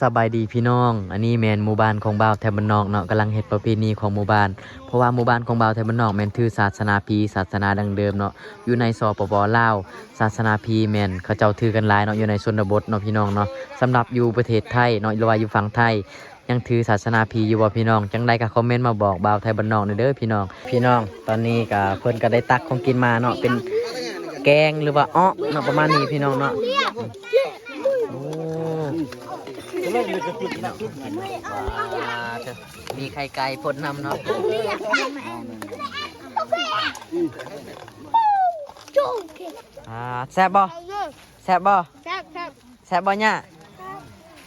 สบายดีพี่น้อง อันนี้แมนหมู่บ้านของบ่าวแถวบ้านนอกเนาะกำลังเฮ็ดประเพณีของหมู่บ้านเพราะว่าหมู่บ้านของบ่าวแถวบ้านนอกแมนถือศาสนาพีศาสนาดังเดิมเนาะอยู่ในสปปลาวศาสนาพีแมนเขาเจ้าถือกันหลายเนาะอยู่ในชนบทเนาะพี่น้องเนาะสำหรับอยู่ประเทศไทยเนาะหรือว่าอยู่ฝั่งไทยยังถือศาสนาพีอยู่บ่พี่น้องจังได๋ก็คอมเมนต์มาบอกบ่าวไทยบ้านนอกหน่อยเด้อพี่น้องตอนนี้ก็เพิ่นก็ได้ตักของกินมาเนาะเป็นแกงหรือว่าอ้อเนาะประมาณนี้พี่น้องเนาะโอ้มีไข่ไก่พ่นนำเนาะแซ่บบ่แซ่บบ่แซ่บบ่เนี่ย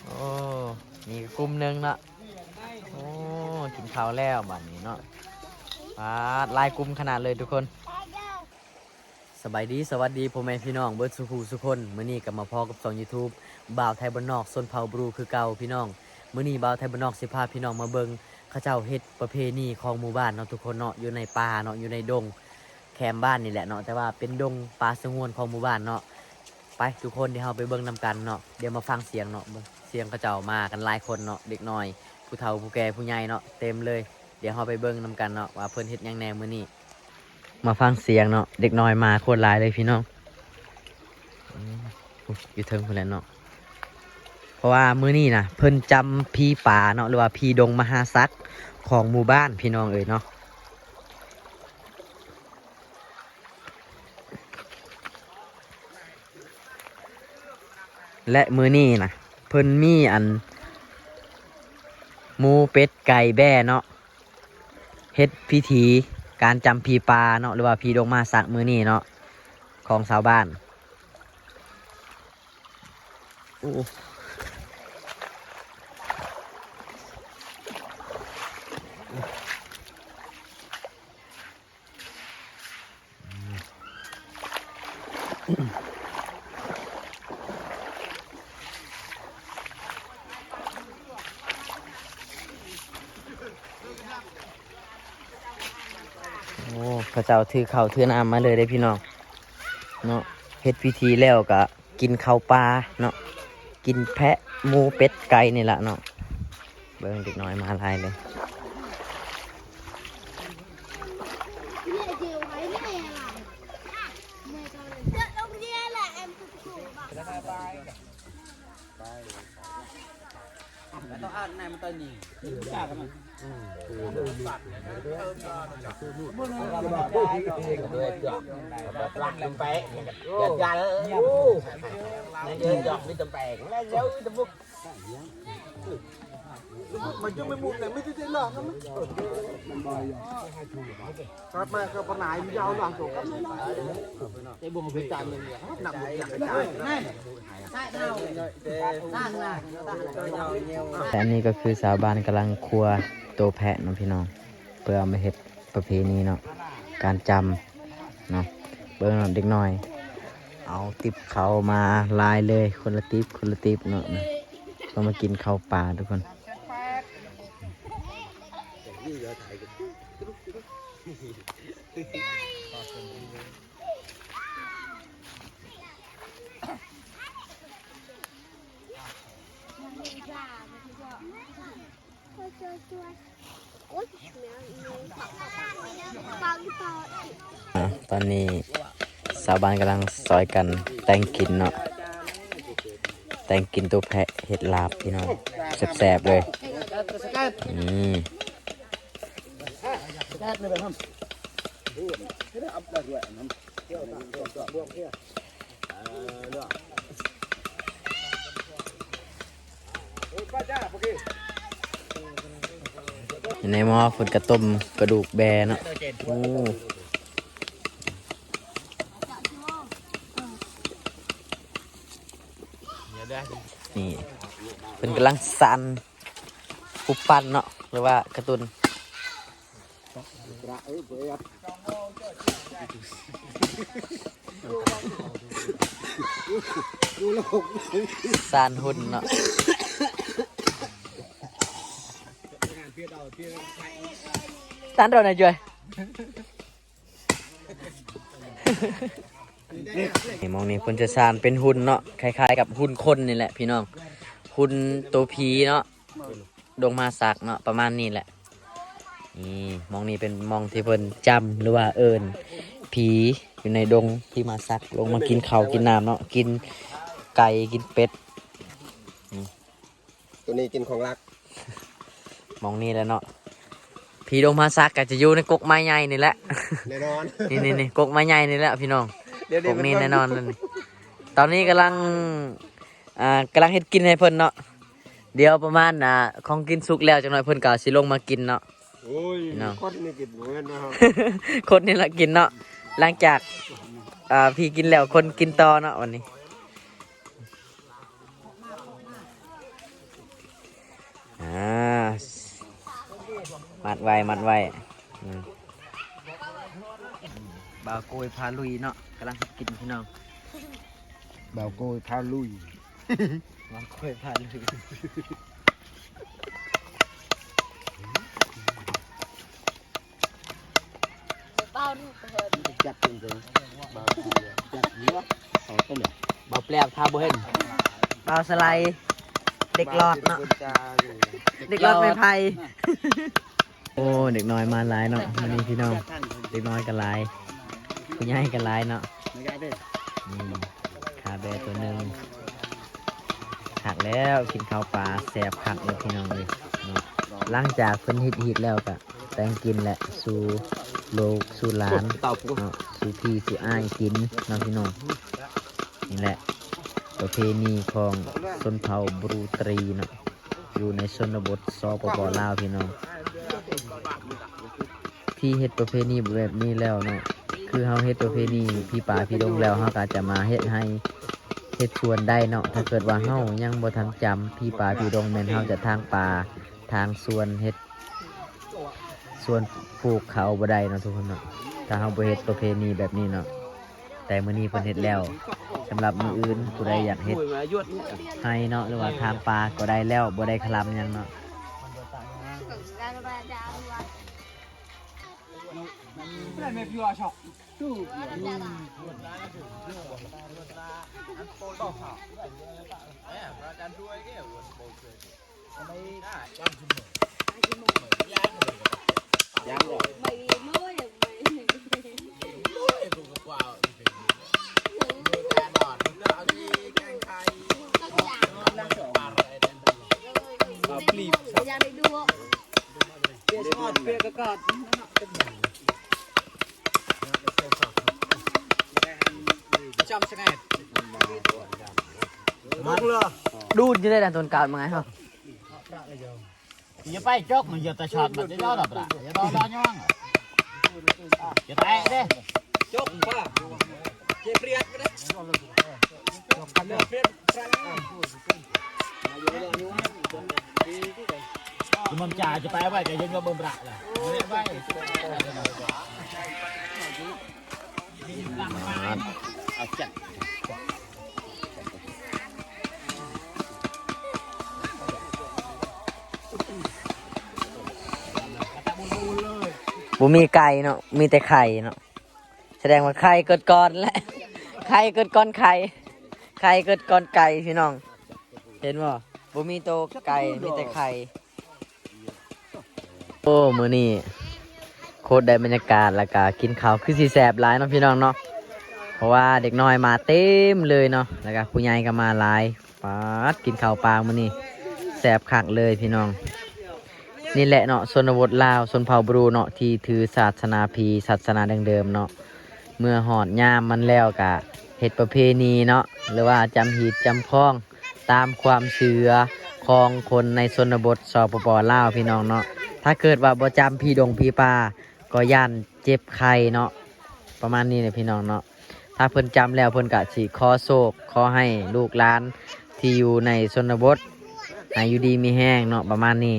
โอ้มีกลุ่มหนึงเนาะโอ้กินข้าวแล้วบัดนี้เนาะลายกลุ่มขนาดเลยทุกคนสบายดีสวัสดีพ่อแม่พี่น้องเบิร์ดสุขุสุคนมื้อนี้กลับมาพอกับช่อง YouTube บ่าวไทยบ้านนอกซนเผาบรูคือเก่าพี่น้องมื้อนี้บ่าวไทยบ้านนอกสิพาพี่น้องมาเบิ่งเขาเจ้าเฮ็ดประเพณีของหมู่บ้านเนาะทุกคนเนาะอยู่ในป่าเนาะอยู่ในดงแคมบ้านนี่แหละเนาะแต่ว่าเป็นดงป่าสงวนของหมู่บ้านเนาะไปทุกคนเดี๋ยวเราไปเบิ่งนำกันเนาะเดี๋ยวมาฟังเสียงเนาะเสียงเขาเจ้ามากันหลายคนเนาะเด็กน้อยผู้เฒ่าผู้แก่ผู้ใหญ่เนาะเต็มเลยเดี๋ยวเราไปเบิ่งนำกันเนาะว่าเพิ่นเฮ็ดหยังแหน่มื้อนี้มาฟังเสียงเนาะเด็กน้อยมาโคตรหลายเลยพี่น้องอยู่เทิงคนแหละเนาะเพราะว่ามื้อนี้นะเพิ่นจำพี่ป่าเนาะหรือว่าพี่ดงมหาศักดิ์ของหมู่บ้านพี่น้องเอ๋ยเนาะและมื้อนี้นะเพิ่นมีอันหมูเป็ดไก่แบ่เนาะเฮ็ดพิธีการจำพี่ป่าเนาะหรือว่าพี่ดงมหาศักดิ์มื้อนี้เนาะของชาวบ้านพระเจ้าถือข้าวถือน้ำมาเลยได้พี่น้องเนาะเฮ็ดพิธีแล้วก็กินข้าวปลาเนาะกินแพะหมูเป็ดไก่นี่แหละเนาะเบิ่งเด็กน้อยมาลายเลยต้องอ่านนายมันตอนนี้จ้ากันมั้งรักลำแปะยาเลยนายเยอะหยอกนี่ตำแปะนายเยอะตำบุกมันจะไม่มุดเลยไม่ได้หลอกนะมั้งกลับมาก็ปนายยาวหลังจบกันไอ้บุ้งเป็นจานนึงเนี่ยหนักหนักแต่อันนี้ก็คือสาวบ้านกำลังครัวโตแพะน้องพี่น้องเพื่อเอามาเฮ็ดประเพณีเนาะการจำเนาะเบิ่งเด็กน้อยเอาติบเขามาลายเลยคนละติบเนาะก็มากินข้าวปลาทุกคนตอนนี้สาวบ้านกำลังซอยกันแต่งกินเนาะแต่งกินตัวแพะเห็ดลาบพี่น้องแซ่บๆเลยในหม้อฝนกระต้มกระดูกแบเนาะนี่เป็นกำลังสั่นปุบปั้นเนาะหรือว่ากระตุนสั่นหุ่นเนาะสั่นโดนไหนจ่วยนี่มองนี่เพิ่นจะสานเป็นหุ่นเนาะคล้ายๆกับหุ่นคนนี่แหละพี่น้อง หุ่นตัวผีเนาะดงมาสักเนาะประมาณนี้แหละนี่มองนี่เป็นมองที่เพิ่นจำหรือว่าเอิญผีอยู่ในดงที่มาสักลงมากินข้าวกินน้ำเนาะกินไก่กินเป็ดตัวนี้กินของรักมองนี่แหละเนาะผีดงมาสักก็จะอยู่ในกกไม้ใหญ่นี่แหละแน่นอนนี่กกไม้ใหญ่นี่แหละพี่น้องกกนี้แน่นอนเลยตอนนี้กำลังเฮ็ดกินให้เพิ่นเนาะเดี๋ยวประมาณของกินสุกแล้วจังหน่อยเพิ่นก็สิลงมากินเนาะโอ้ยคนนี่กินเหมือนนะครับคนนี่ละกินเนาะหลังจากพี่กินแล้วคนกินต่อเนาะวันนี้มัดไว้บ่าวโกยพาลุยเนาะกำลังกินพี่น้องบ่าวโกยพาลุยบ่าวโกยพาลุยจับจริงๆบ่าวจับเยอะเอาต้นเนี่ยบ่าวแปลบทาบ่เห็นบ่าวสไลด์เด็กหลอดเนาะเด็กหลอดไม่ไผ่โอ้เด็กน้อยมาหลายเนาะวันนี้พี่น้องเด็กน้อยกันหลายผู้ใหญ่กันหลายเนาะคาเบตัวหนึ่งหักแล้วกินข้าวปลาแสบหักเลยพี่น้องเลยหลังจากเพิ่นฮิตแล้วก็แต่งกินแหละสู่ลูกสู่หลานสู่พี่สู่อ้ายกินน้องพี่น้องนี่แหละประเพณีของชนเผ่าบรูตรีเนาะอยู่ในชนบทสปป.ลาวพี่น้องที่เฮ็ดประเพณีแบบนี้แล้วเนาะคือเฮาเฮ็ดประเพณีพี่ป่าพี่ดงแล้วเฮาก็จะมาเฮ็ดให้เฮ็ดชวนได้เนาะถ้าเกิดว่าเฮายังบ่ทันจำพี่ป่าพี่ดงแม่นเฮาจะทางป่าทางสวนเฮ็ดสวนปลูกเขาบ่ได้เนาะทุกคนเนาะถ้าเฮาบ่เฮ็ดประเพณีแบบนี้เนาะแต่มื้อนี้เพิ่นเฮ็ดแล้วสำหรับมื้ออื่นผู้ใดอยากเฮ็ดให้เนาะหรือว่าทางป่าก็ได้แล้วบ่ได้คลำหยังเนาะดูดอยู่ได้ดันต้นกาดมั้งไงครับอย่าไปจกมันอย่าตะช็อตมันจะยอดหรอปะอย่าตอรอย่องอย่าแตะดิจกป่ะเจ็บเรียดไปเลยมันจ่าจะไปไปจะยังก็เบิ่มระเลยเอาจัดบ่มีไก่เนาะมีแต่ไข่เนาะแสดงว่าไข่เกิดก่อนแหละไข่เกิดก่อนไข่เกิดก่อนไก่พี่น้องเห็นบ่มีโตไก่มีแต่ไข่โอ้มื้อนี้โคตรได้บรรยากาศแล้วก็กินข้าวคือสิแซ่บหลายเนาะพี่น้องเนาะเพราะว่าเด็กน้อยมาเต็มเลยเนาะแล้วก็ผู้ใหญ่ก็มาหลายปาดกินข้าวปลามื้อนี้แซ่บคักเลยพี่น้องนี่แหละเนาะชนบทลาวชนเผ่าบรูเนาะที่ถือศาสนาพีศาสนาดังเดิมเนาะเมื่อหอดยามมันแล้วกะเฮ็ดประเพณีเนาะหรือว่าจำหีดจำคล้องตามความเชื่อของคนในชนบทสปป.ลาวพี่น้องเนาะถ้าเกิดว่าบ่จำพี่ดงพี่ป่าก็ย่านเจ็บไข้เนาะประมาณนี้เลยพี่น้องเนาะถ้าเพิ่นจำแล้วเพิ่นกะสิขอโชคขอให้ลูกหลานที่อยู่ในชนบทให้อยู่ดีมีแห้งเนาะประมาณนี้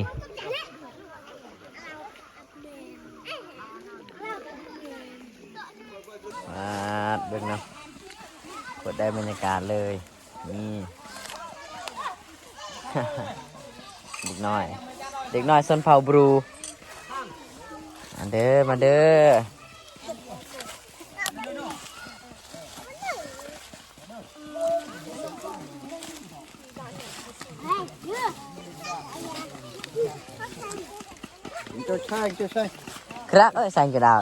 เบิ่งเนาะกดได้บรรยากาศเลยนี่ เด็กน้อยชนเผ่าบรูมาเด้อ cho sai ครับเอ้ยใส่กระดาษ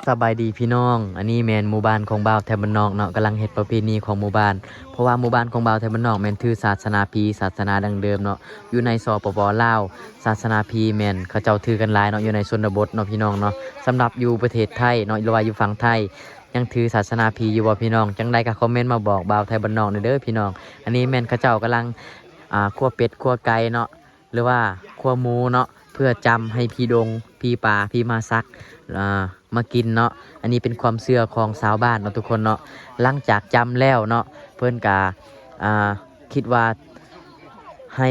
สบายดีพี่น้อง อันนี้แมนหมู่บ้านของบ่าวแถวบ้านนอกเนาะกำลังเฮ็ดประเพณีของหมู่บ้านเพราะว่าหมู่บ้านของบ่าวแถวบ้านนอกแมนถือศาสนาพีศาสนาดังเดิมเนาะอยู่ในสปปลาวศาสนาพีแมนเขาเจ้าถือกันหลายเนาะอยู่ในชนบทเนาะพี่น้องเนาะสำหรับอยู่ประเทศไทยเนาะหรือว่าอยู่ฝั่งไทยยังถือศาสนาพีอยู่บ่พี่น้องจังใดก็คอมเมนต์มาบอกบ่าวแถวบ้านนอกเด้อพี่น้องอันนี้แมนเขาเจ้ากำลังคั่วเป็ดคั่วไก่เนาะหรือว่าคั่วหมูเนาะเพื่อจำให้พี่ดงพี่ป่าพี่มาซักมากินเนาะอันนี้เป็นความเชื่อของชาวบ้านเนาะทุกคนเนาะหลังจากจำแล้วเนาะเพื่อนกาคิดว่าให้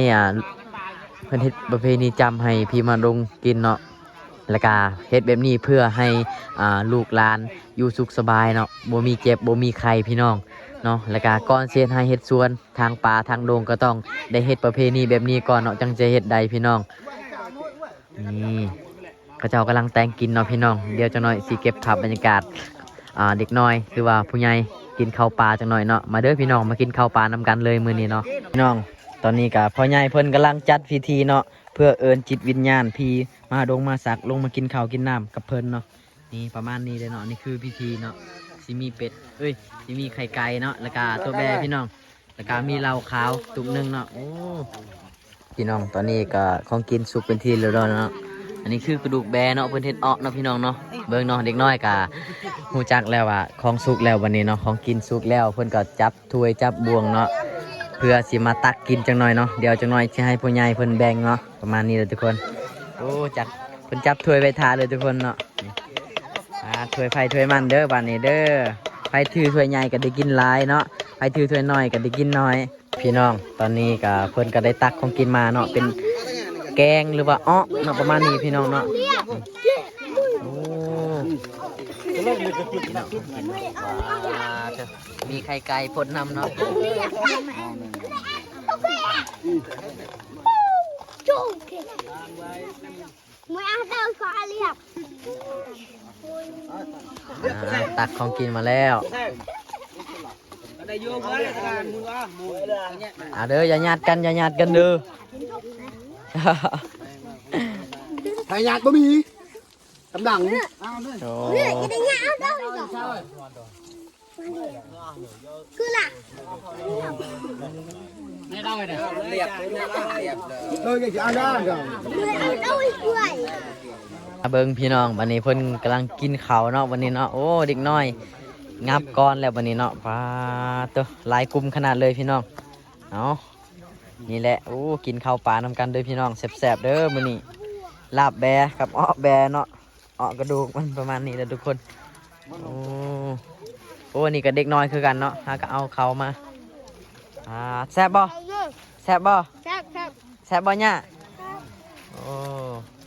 เพื่อนเฮ็ดประเพณีจำให้พี่มาดงกินเนาะแล้วก็เฮ็ดแบบนี้เพื่อให้ลูกหลานอยู่สุขสบายเนาะบ่มีเจ็บบ่มีใครพี่น้องเนาะแล้วก็ก่อนเสียให้เฮ็ดสวนทางป่าทางดงก็ต้องได้เฮ็ดประเพณีแบบนี้ก่อนเนาะจังจะเฮ็ดได้พี่น้องนี่กระเจ้ากำลังแต่งกินเนาะพี่น้องเดี๋ยวจังหน่อยสิเก็บภาพบรรยากาศเด็กน้อยหรือว่าผู้ใหญ่กินข้าวปลาจังหน่อยเนาะมาเด้อพี่น้องมากินข้าวปลานำกันเลยมื้อนี้เนาะพี่น้องตอนนี้ก็พ่อใหญ่เพิ่นกำลังจัดพิธีเนาะเพื่อเอิ้นจิตวิญญาณพี่มาดงมาสักลงมากินข้าวกินน้ำกับเพิ่นเนาะนี่ประมาณนี้เลยเนาะนี่คือพิธีเนาะสิมีเป็ดสิมีไข่ไก่เนาะแล้วก็ตัวแบพี่น้องแล้วก็มีเหล้าขาวตุ่มนึงเนาะโอ้พี่น้องตอนนี้ก็ของกินสุกเป็นที่เรียบร้อยเนาะอันนี้คือกระดูกแบเนาะเพิ่นเฮ็ดออกเนาะพี่น้องเนาะเบิ่งเนาะเด็กน้อยก็ฮู้จักแล้วว่าของสุกแล้ววันนี้เนาะของกินสุกแล้วเพิ่นก็จับถ้วยจับบวงเนาะเพื่อสิมาตักกินจังหน่อยเนาะเดี๋ยวจังหน่อยสิให้ผู้ใหญ่เพิ่นแบ่งเนาะประมาณนี้เลยทุกคนโอ้จัดเพิ่นจับถ้วยไว้ทาเลยทุกคนเนาะถ้วยไฟถ้วยมันเด้อบัดนี้เด้อไฟถือถ้วยใหญ่ก็ได้กินหลายเนาะไฟถือถ้วยน้อยก็ได้กินน้อยพี่น้องตอนนี้ก็เพิ่นก็ได้ตักของกินมาเนาะเป็นแกงหรือว่าอ้อเนาะประมาณนี้พี่น้องเนาะโอ้มีไข่ไก่พ่นนำเนาะตักของกินมาแล้วเด้ออย่าญาติกันเด้อไทยหยาดบ่มีตำดังโอ้คือล่ะไม่ได้เลยเรียบเลยจะเอาได้ก่อนเบิ้งพี่น้องวันนี้เพิ่นกำลังกินข้าวเนาะวันนี้เนาะโอ้เด็กน้อยงับก้อนแล้ววันนี้เนาะปลาตัวลายกลุ่มขนาดเลยพี่น้องเอานี่แหละโอ้กินข้าวปลานำกันด้วยพี่น้องแซ่บๆเด้อมื้อนี้ลาบแบกับอ้อแบเนาะอ้อกระดูกมันประมาณนี้แหละทุกคนโอ้นี่ก็เด็กน้อยคือกันเนาะหาก็เอาเขามาแซ่บบ่แซ่บบ่แซ่บบ่เนี่ยโอ้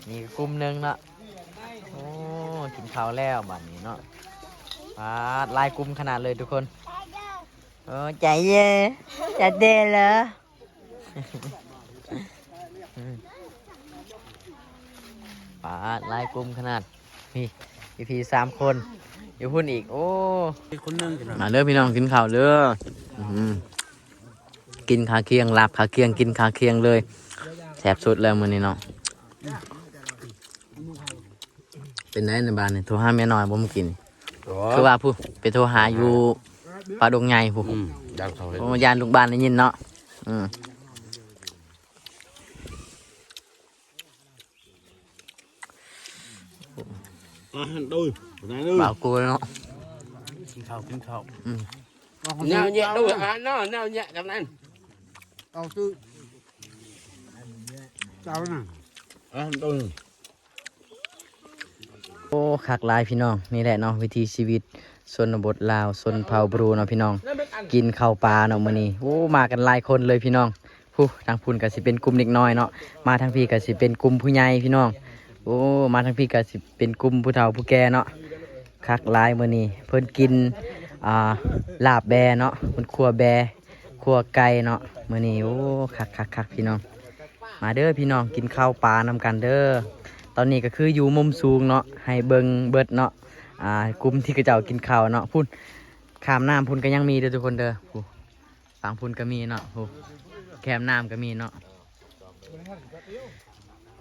นี่กลุ่มนึงเนาะโอ้กินข้าวแล้วบัดนี้เนาะลายกลุ่มขนาดเลยทุกคนโอ้ใจเย่จะเด้เหรอลายกลุ่มขนาดนี่พี่3 คนอยู่พุ่นอีกโอ้คนนึงมาเด้อพี่น้องกินข้าวเด้อกินขาเคียงลาบขาเคียงกินขาเคียงเลยแซ่บสุดแล้วมื้อนี้เนาะเป็นไงในบ้านนี่โทรหาแม่น้อยบ่มากินคือว่าผู้ไปโทรหาอยู่ป่าดงใหญ่ผู้ยานลูกบ้านได้ยินเนาะดูบ่าวกูเนาะกินข้าวแนวแยะดูเนาะแนวแยะกันนั่นเอาซื้อเจ้าน่ะดูโอ้คักหลายพี่น้องนี่แหละเนาะวิถีชีวิตชนบทลาวชนเผ่าบรูเนาะพี่น้องกินข้าวปลาเนาะมื้อนี้โอ้มากันหลายคนเลยพี่น้องทางพุ่นก็สิเป็นกลุ่มเด็กน้อยเนาะมาทางพี่ก็สิเป็นกลุ่มผู้ใหญ่พี่น้องโอ้มาทางพี่ก็สิเป็นกลุ่มผู้เฒ่าผู้แก่เนาะคักหลายมื้อนี้เพิ่นกินลาบแบเนาะเพิ่นคั่วแบคั่วไก่เนาะมื้อนี้โอ้คักพี่น้องมาเด้อพี่น้องกินข้าวปลานำกันเด้อตอนนี้ก็คืออยู่มุมสูงเนาะให้เบิ่งเบิดเนาะกลุ่มที่กระเจ้ากินข้าวเนาะพุ่นข้ามน้ำพุ่นก็ยังมีเด้อทุกคนเด้อ ฝั่งพุ่นก็มีเนาะโหแคมน้ำก็มีเนาะ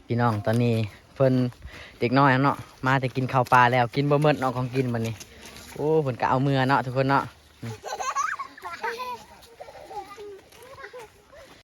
พี่น้องตอนนี้เพิ่นเด็กน้อยเนาะมาแต่กินข้าวปลาแล้วกินบ่เมิดเนาะของกินบัดนี้โอ้เพิ่นก็เอามือเนาะทุกคนเนาะ